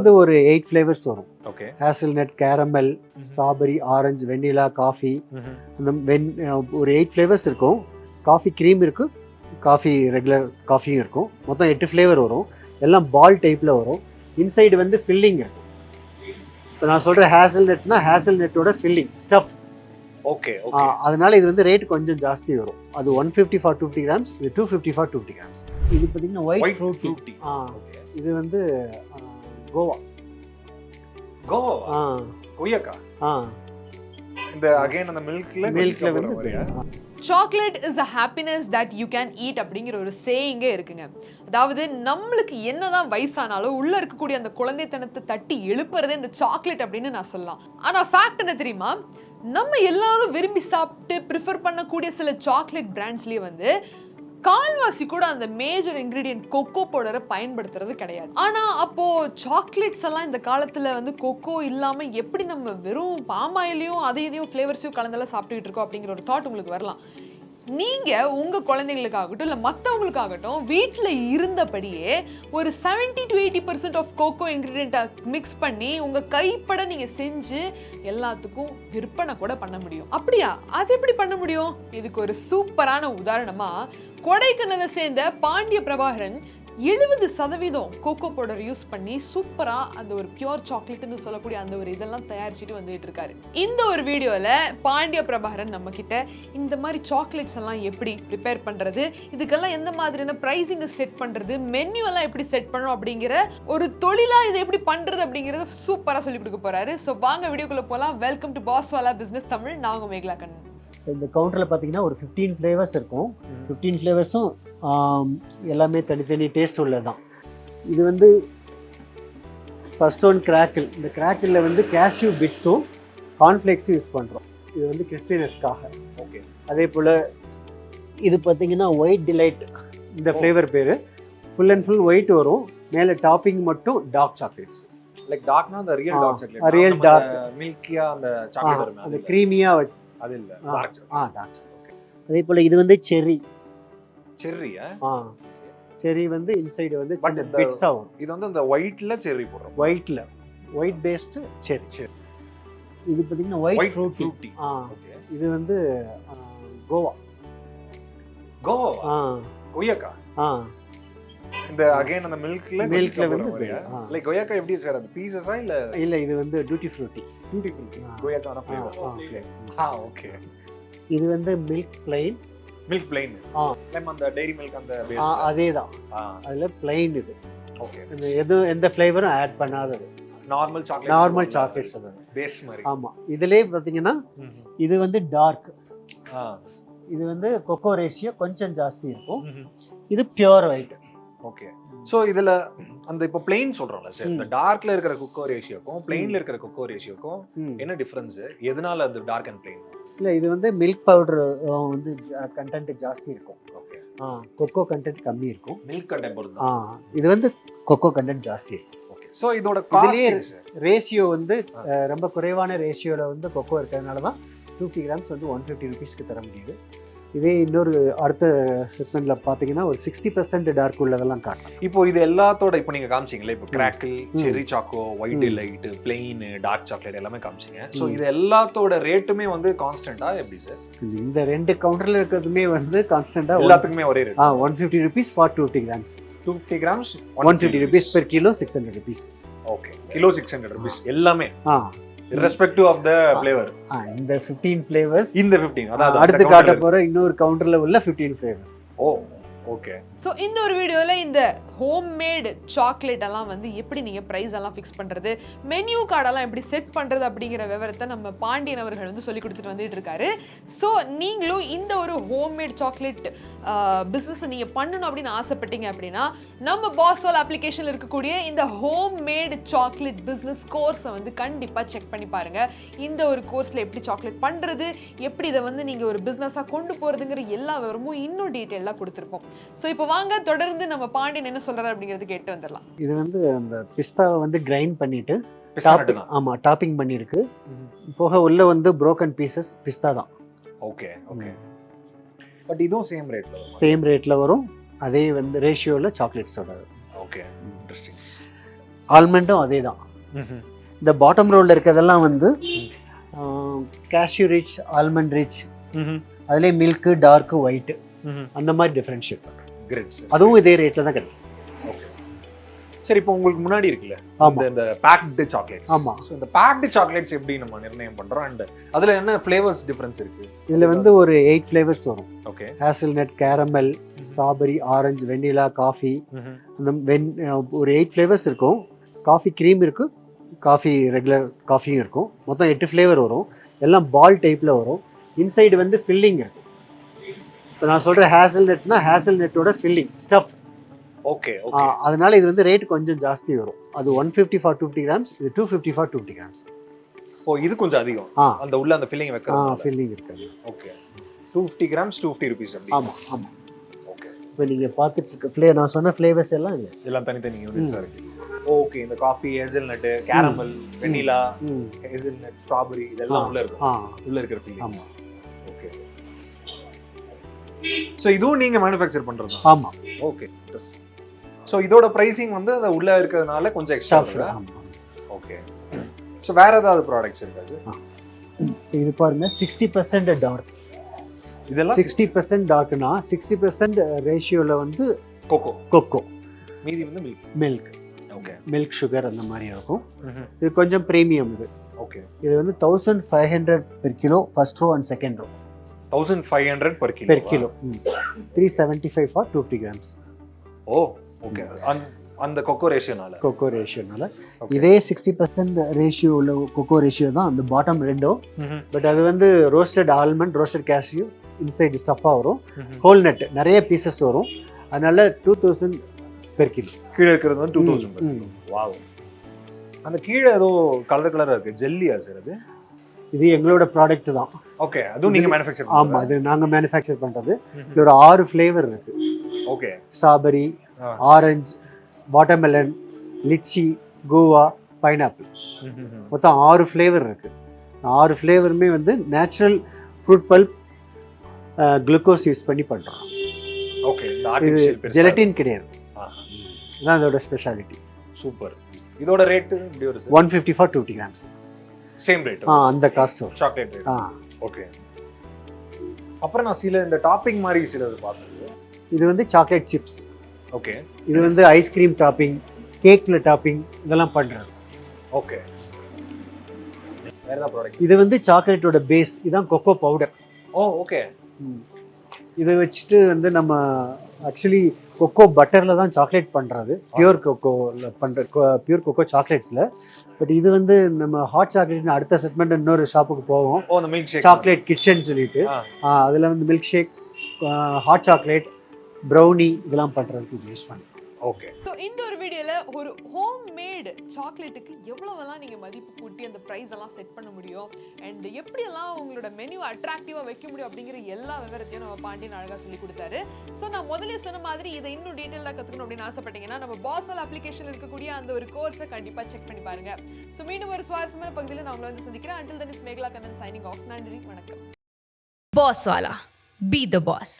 வந்து ஒரு 8 ஃப்ளேவர்ஸ் வரும். Okay. Hazelnut, caramel, strawberry, orange, vanilla, coffee, அந்த ஒரு 8 ஃப்ளேவர்ஸ் இருக்கும். காஃபி க்ரீம் இருக்கு, காஃபி ரெகுலர் காஃபியும் இருக்கும். மொத்தம் 8 ஃப்ளேவர் வரும். எல்லாம் பால் டைப்ல வரும். இன்சைடு வந்து ஃபில்லிங் இருக்கும். இப்போ நான் சொல்ற ஹேசல்நட்னா ஹேசல்நட்டோட ஃபில்லிங் ஸ்டஃப். Okay okay. அதனால இது வந்து ரேட் கொஞ்சம் ஜாஸ்தி வரும். அது 150 for 250 grams, இது 250 for 250 grams. இது பாத்தீங்கன்னா ஒயிட் ஃப்ரூட்டி. இது வந்து கோவா. கொய்யாக்கா. இந்த அகைன் அந்த மில்க்ல வந்து chocolate is a happiness that you can eat அப்படிங்கிற ஒரு சேயிங்கே இருக்குங்க. அதாவது நம்மளுக்கு என்னதான் வயசானாலும் உள்ள இருக்கக்கூடிய அந்த குழந்தைத்தனத்தை தட்டி எழுப்புறதே இந்த சாக்லேட் அப்படின்னு நான் சொல்லலாம். ஆனா ஃபேக்ட் என்ன தெரியுமா, நம்ம எல்லாரும் விரும்பி சாப்பிட்டு ப்ரிஃபர் பண்ணக்கூடிய சில சாக்லேட் பிராண்ட்ஸ்லேயே வந்து கால்வாசி கூட அந்த மேஜர் இன்கிரீடியன்ட் கொக்கோ பவுடரை பயன்படுத்துறது கிடையாது. ஆனா அப்போ சாக்லேட்ஸ் எல்லாம் இந்த காலத்துல வந்து கொக்கோ இல்லாம எப்படி நம்ம வெறும் பாமாயிலையும் அதையும் ஃபிளேவர்ஸையும் கலந்தெல்லாம் சாப்பிட்டுக்கிட்டு இருக்கோம் அப்படிங்கிற ஒரு தாட் உங்களுக்கு வரலாம். நீங்க உங்க குழந்தைங்களுக்காகட்டும் இல்ல மற்றவங்களுக்காகட்டும் வீட்டில் இருந்தபடியே ஒரு 70 to 80% ஆஃப் கோகோ இன்கிரீடியண்ட்டை மிக்ஸ் பண்ணி உங்க கைப்பட நீங்க செஞ்சு எல்லாத்துக்கும் விற்பனை கூட பண்ண முடியும். அப்படியா? அது எப்படி பண்ண முடியும்? இதுக்கு ஒரு சூப்பரான உதாரணமா கொடைக்கானலை சேர்ந்த Pandiya Prabhakaran 70% cocoa powder use பண்ணி சூப்பரா அந்த ஒரு பியூர் சாக்லேட்னு சொல்லக்கூடிய அந்த ஒரு இதெல்லாம் தயாரிச்சுட்டு வந்துட்டு இருக்காரு. இந்த ஒரு வீடியோல பாண்டிய பிரபாகரன் நம்ம கிட்ட இந்த மாதிரி சாக்லேட்ஸ் எல்லாம் எப்படி ப்ரிப்பேர் பண்றது, இதுக்கெல்லாம் எந்த மாதிரியான பிரைசிங் செட் பண்றது, மெனு எல்லாம் எப்படி செட் பண்ணணும் அப்படிங்கிற ஒரு தொழிலா இதை எப்படி பண்றது அப்படிங்கறத சூப்பரா சொல்லி கொடுக்க போறாரு. ஸோ வாங்க வீடியோக்குள்ள போலாம். Welcome to Paswala business Tamil. நான் உங்க மேகலா கண்ணன். இந்த கவுண்டரில் பார்த்தீங்கன்னா ஒரு 15 ஃப்ளேவர்ஸ் இருக்கும். 15 ஃப்ளேவர்ஸும் எல்லாமே தனித்தனி டேஸ்ட் உள்ளது தான். இது வந்து ஃபர்ஸ்ட் ஒன் கிராக்கிள். இந்த கிராக்கிளில் வந்து கேஷ்யூ பிட்ஸும் கார்ன்ஃப்ளேக்ஸும் யூஸ் பண்ணுறோம். இது வந்து கிறிஸ்பினஸ்க்காக. ஓகே. அதே போல் இது பார்த்தீங்கன்னா ஒயிட் டிலைட். இந்த ஃப்ளேவர் பேர் ஃபுல் அண்ட் ஃபுல் ஒயிட் வரும். மேலே டாப்பிங் மட்டும் டார்க் சாக்லேட்ஸ். லைக் டார்க்னா அந்த real dark chocolate. Real dark மில்கியா அந்த சாக்லேட் வரும். அந்த க்ரீமியா அது இல்ல டார்க் சாக்லேட். ஓகே. அதே போல இது வந்து செர்ரி. செர்ரியா? செர்ரி வந்து இன்சைடு வந்து சின்ன பிட்ஸா வரும். இது வந்து அந்த ஒயிட்ல செர்ரி போடுறோம். White paste cherry. இது பாத்தீங்கன்னா ஒயிட் ஃப்ரூட்டி. ஓகே. இது வந்து கோவா. கொய்யாக்கா. இந்த அகைன் அந்த மில்க்ல வந்து லைக் கொய்யாக்கா எப்படி சார் அந்த பீசஸா இல்ல இது வந்து டூட்டி ஃப்ரூட்டி. கொய்யாக்கான ஃப்ளேவர். ஓகே. இது வந்து மில்க் பிளைன். அந்த டைரி மில்க் அந்த பேஸ் அதேதான். அதுல பிளைன் இது. ஓகே. எந்த ஃப்ளேவரும் ஆட் பண்ணாதது. நார்மல் சாக்லேட்ஸ் அது பேஸ் மாதிரி. ஆமா. இதுலயே பாத்தீங்கன்னா இது வந்து டார்க். இது வந்து கொக்கோ ரேஷியோ கொஞ்சம் ஜாஸ்தி இருக்கும். இது பியூர் ஒயிட். ஓகே. சோ இதுல அந்த இப்போ பிளைன் சொல்றோம்ல சார், இந்த டார்க்ல இருக்கிற கொக்கோ ரேஷியோக்கும் பிளைன்ல இருக்கிற கொக்கோ ரேஷியோக்கும் என்ன டிஃபரன்ஸ்? எதனால அந்த டார்க் அண்ட் பிளைன்? இல்ல இது வந்து மில்க் பவுடர் வந்து கண்டென்ட் ஜாஸ்தி இருக்கும். ஓகே. கொக்கோ கண்டென்ட் கம்மி இருக்கும். மில்க் கண்டென்ட் பொறுத்து. இது வந்து கொக்கோ கண்டென்ட் ஜாஸ்தி இருக்கும். ஓகே. சோ இதோட காஸ்ட் ரேஷியோ வந்து ரொம்ப குறைவான ரேஷியோல வந்து கொக்கோ இருக்கிறதுனால தான் 250 grams வந்து 150 rupeesக்கு தர முடியுது. இதே இன்னொரு அடுத்த செக்மெண்ட்ல பாத்தீங்கன்னா ஒரு 60% டார்க் உள்ளதெல்லாம் காட்டலாம். இப்போ இது எல்லாத்தோட இப்போ நீங்க காமிச்சீங்களே, இப்போ crackle, cherry choco, white delight, plain, dark chocolate எல்லாமே காமிச்சீங்க. ஸோ இது எல்லாத்தோட ரேட்டுமே வந்து கான்ஸ்டன்டா எப்படி சார்? இந்த ரெண்டு கவுண்டர்ல இருக்கிறதுமே வந்து கான்ஸ்டன்டா எல்லாத்துக்குமே ஒரே rate. 150 rupees for 250 grams. 250 grams 150 rupees per kilo, 600 rupees. Okay. Kilo 600 rupees எல்லாமே. irrespective of the flavor. இந்த 15 flavors. இந்த 15 அதாவது அடுத்து காட்ட போற இன்னொரு கவுண்டர்ல உள்ள 15 flavors. ஓகே. ஸோ இந்த ஒரு வீடியோவில் இந்த ஹோம்மேட் சாக்லேட் எல்லாம் வந்து எப்படி நீங்கள் ப்ரைஸ் எல்லாம் ஃபிக்ஸ் பண்ணுறது, மெனு கார்டெல்லாம் எப்படி செட் பண்ணுறது அப்படிங்கிற விவரத்தை நம்ம பாண்டியன் அவர்கள் வந்து சொல்லி கொடுத்துட்டு வந்துட்டு இருக்காரு. ஸோ நீங்களும் இந்த ஒரு ஹோம்மேட் சாக்லேட் பிஸ்னஸ் நீங்கள் பண்ணணும் அப்படின்னு ஆசைப்பட்டீங்க அப்படின்னா நம்ம பாஸ்வாலா அப்ளிகேஷனில் இருக்கக்கூடிய இந்த ஹோம்மேட் சாக்லேட் பிஸ்னஸ் கோர்ஸை வந்து கண்டிப்பாக செக் பண்ணி பாருங்கள். இந்த ஒரு கோர்ஸில் எப்படி சாக்லேட் பண்ணுறது, எப்படி இதை வந்து நீங்கள் ஒரு பிஸ்னஸாக கொண்டு போகிறதுங்கிற எல்லா விவரமும் இன்னும் டீட்டெயிலாக கொடுத்துருப்போம். ஸோ இப்போ வாங்க தொடர்ந்து நம்ம பாண்டியன் என்ன சொல்றாரு அப்படிங்கிறது கேட்டு வந்துடலாம். இது வந்து அந்த பிஸ்தாவை வந்து கிரைண்ட் பண்ணிட்டு டாப்பிங் பண்ணிருக்கு. போக உள்ள வந்து broken pieces பிஸ்தா தான். ஓகே. பட் இதுவும் சேம் ரேட்ல வரும். அதே வந்து ரேஷியோல சாக்லேட்ஸோட. ஓகே. இன்ட்ரஸ்டிங். ஆல்மண்டும் அதே தான். இந்த பாட்டம் ரோலில் இருக்கிறதெல்லாம் வந்து கேஷ்யூ ரிச், ஆல்மண்ட் ரிச், அதுலேயே மில்க்கு, டார்க்கு, ஒயிட்டு, அந்த மாதிரி டிஃப்ரென்ஷியேட் பண்ணுறோம். Great sir. அதுவும் இதே ரேட்டில் தான் கிடைக்கும். ஓகே. சரி, இப்போ உங்களுக்கு முன்னாடி இருக்குல்ல இந்த பேக்டு சாக்லேட்ஸ். ஆமாம். ஸோ இந்த பேக்டு சாக்லேட்ஸ் எப்படி நம்ம நிர்ணயம் பண்ணுறோம் அண்ட் அதில் என்ன ஃப்ளேவர்ஸ் டிஃப்ரென்ஸ் இருக்குது? இதில் வந்து ஒரு 8 ஃப்ளேவர்ஸ் வரும். Okay. Hazelnut, caramel, strawberry, orange, vanilla, coffee, அந்த ஒரு 8 ஃப்ளேவர்ஸ் இருக்கும். காஃபி க்ரீம் இருக்குது, காஃபி ரெகுலர் காஃபியும் இருக்கும். மொத்தம் 8 ஃப்ளேவர் வரும். எல்லாம் பால் டைப்பில் வரும். இன்சைடு வந்து ஃபில்லிங் இருக்கும். இப்போ நான் சொல்கிற ஹேசல்நட்னா ஹேசல்நட்டோட ஃபில்லிங் ஸ்டஃப். Okay okay. அதனால இது வந்து ரேட் கொஞ்சம் ஜாஸ்தி வரும். அது 150 ஃபார் 50 கிராம்ஸ், இது 250 ஃபார் 50 கிராம்ஸ். ஓ, இது கொஞ்சம் அதிகம். அந்த உள்ள அந்த ஃபில்லிங் வைக்கிறது. ஃபில்லிங் இருக்காது. ஓகே. 250 கிராம்ஸ் 250 rupees அப்படி. ஆமாம் ஆமாம். ஓகே. இப்போ நீங்கள் பார்த்துட்டு இருக்க நான் சொன்ன ஃப்ளேவர்ஸ் எல்லாம் இல்லை, எல்லாம் தனித்தனி யூனிட்ஸாக இருக்கு. ஓகே. இந்த காஃபி, ஹேசல்நட், கேரமல், வெண்ணிலா, ஹேசல்நட், ஸ்ட்ராபெரி இதெல்லாம் உள்ள இருக்கும். உள்ள இருக்கிற ஃபில்லிங். ஆமாம். ஓகே. ஸோ இதுவும் நீங்கள் மேனுஃபேக்சர் பண்ணுறது தான்? ஆமாம். ஓகே. ஸோ இதோட ப்ரைஸிங் வந்து அது உள்ளே இருக்கிறதுனால கொஞ்சம் எக்ஸ்ட்ரா. ஓகே. ஸோ வேறு ஏதாவது ப்ராடக்ட்ஸ் இருக்காது? இது பாருங்க, 60% டார்க். இதெல்லாம் 60% டார்க்னா 60% ரேஷியோவில் வந்து கொக்கோ, மீதி வந்து மில்க். ஓகே. மில்க் சுகர் அந்த மாதிரி இருக்கும். இது கொஞ்சம் ப்ரீமியம். இது ஓகே. இது வந்து 1500 per kilo first row and second row. 1500 per kilo. 375 for 250 grams. Oh okay. அந்த கொக்கோ ரேஷியோனால இதே 60% ரேஷியோ உள்ள கொக்கோ ரேஷியோ தான் அந்த பாட்டம் ரெண்டோ. பட் அது வந்து roasted almond, roasted cashew, inside ஸ்டஃபாக வரும். ஹோல் நட் நிறைய பீசஸ் வரும். அதனால 2000 per kilo. கீழே இருக்கிறது வந்து 2000 per kilo. வாவ். அந்த கீழே ஏதோ கலராக இருக்கு, ஜெல்லியா சார் அது? இது எங்களோட ப்ராடக்ட் தான். ஓகே. அதுவும் நீங்க மேனுஃபேக்சர் பண்ணுவீங்க? ஆமா, அது நாங்க மேனுஃபேக்சர் பண்றது. இதுல ஒரு 6 ஃப்ளேவர் இருக்கு. Okay. Strawberry, orange, watermelon, lychee, guava, pineapple, மொத்தம் 6 ஃப்ளேவர் இருக்கு. 6 ஃப்ளேவருமே வந்து natural fruit pulp, glucose use பண்ணி பண்றோம். ஓகே. இது ஜெலட்டின் கிடையாது. இதான் அதோட ஸ்பெஷாலிட்டி. சூப்பர். இதோட ரேட் எப்படி வருது? 150 ஃபார் 250 கிராம்ஸ். Same rate. அந்த காஸ்ட் சாக்லேட் ரேட். ஓகே. அப்புறம் நான் சில இந்த டாப்பிங் மாதிரி சிலது பார்த்தது. இது வந்து சாக்லேட் சிப்ஸ். ஓகே. இது வந்து ஐஸ்கிரீம் டாப்பிங், கேக்ல டாப்பிங் இதெல்லாம் பண்றது. ஓகே. வேற ஏதாவது ப்ராடக்ட்? இது வந்து சாக்லேட்டோட பேஸ். இதான் கொக்கோ பவுடர். ஓ ஓகே. இதை வச்சுட்டு வந்து நம்ம ஆக்சுவலி கொக்கோ பட்டரில் தான் சாக்லேட் பண்ணுறது. பியூர் கொக்கோவில் பண்ணுற பியூர் கொக்கோ சாக்லேட்ஸில். பட் இது வந்து நம்ம ஹாட் சாக்லேட்னு அடுத்த செக்மெண்ட் இன்னொரு ஷாப்புக்கு போவோம். ஓ, அந்த மில்க் ஷேக், சாக்லேட் கிச்சன் சொல்லிட்டு. அதில் வந்து milk shake, hot chocolate, brownie இதெல்லாம் பண்ணுறதுக்கு யூஸ் பண்ணுறோம். ஓகே. ஸோ இந்த ஒரு வீடியோவில் ஒரு ஹோம் மேட் சாக்லேட்டுக்கு எவ்வளோவெல்லாம் நீங்கள் மதிப்பு கூட்டி அந்த ப்ரைஸ் எல்லாம் செட் பண்ண முடியும் அண்ட் எப்படியெல்லாம் உங்களோட மெனு அட்ராக்டிவாக வைக்க முடியும் அப்படிங்கிற எல்லா விவரத்தையும் நம்ம பாண்டியன் அழகாக சொல்லி கொடுத்தாரு. ஸோ நான் முதலே சொன்ன மாதிரி இதை இன்னும் டீட்டெயிலாக கற்றுக்கணும் அப்படின்னு ஆசைப்பட்டீங்கன்னா நம்ம பாஸ்வாலா அப்ளிகேஷனில் இருக்கக்கூடிய அந்த ஒரு கோர்ஸை கண்டிப்பாக செக் பண்ணி பாருங்க. ஸோ மீண்டும் ஒரு சுவாரஸ்யமான பகுதியில் நான் உங்களை வந்து சந்திக்கிறேன். Until then is Megala Kannan signing off. நன்றி, வணக்கம். Bosswala. Be the boss.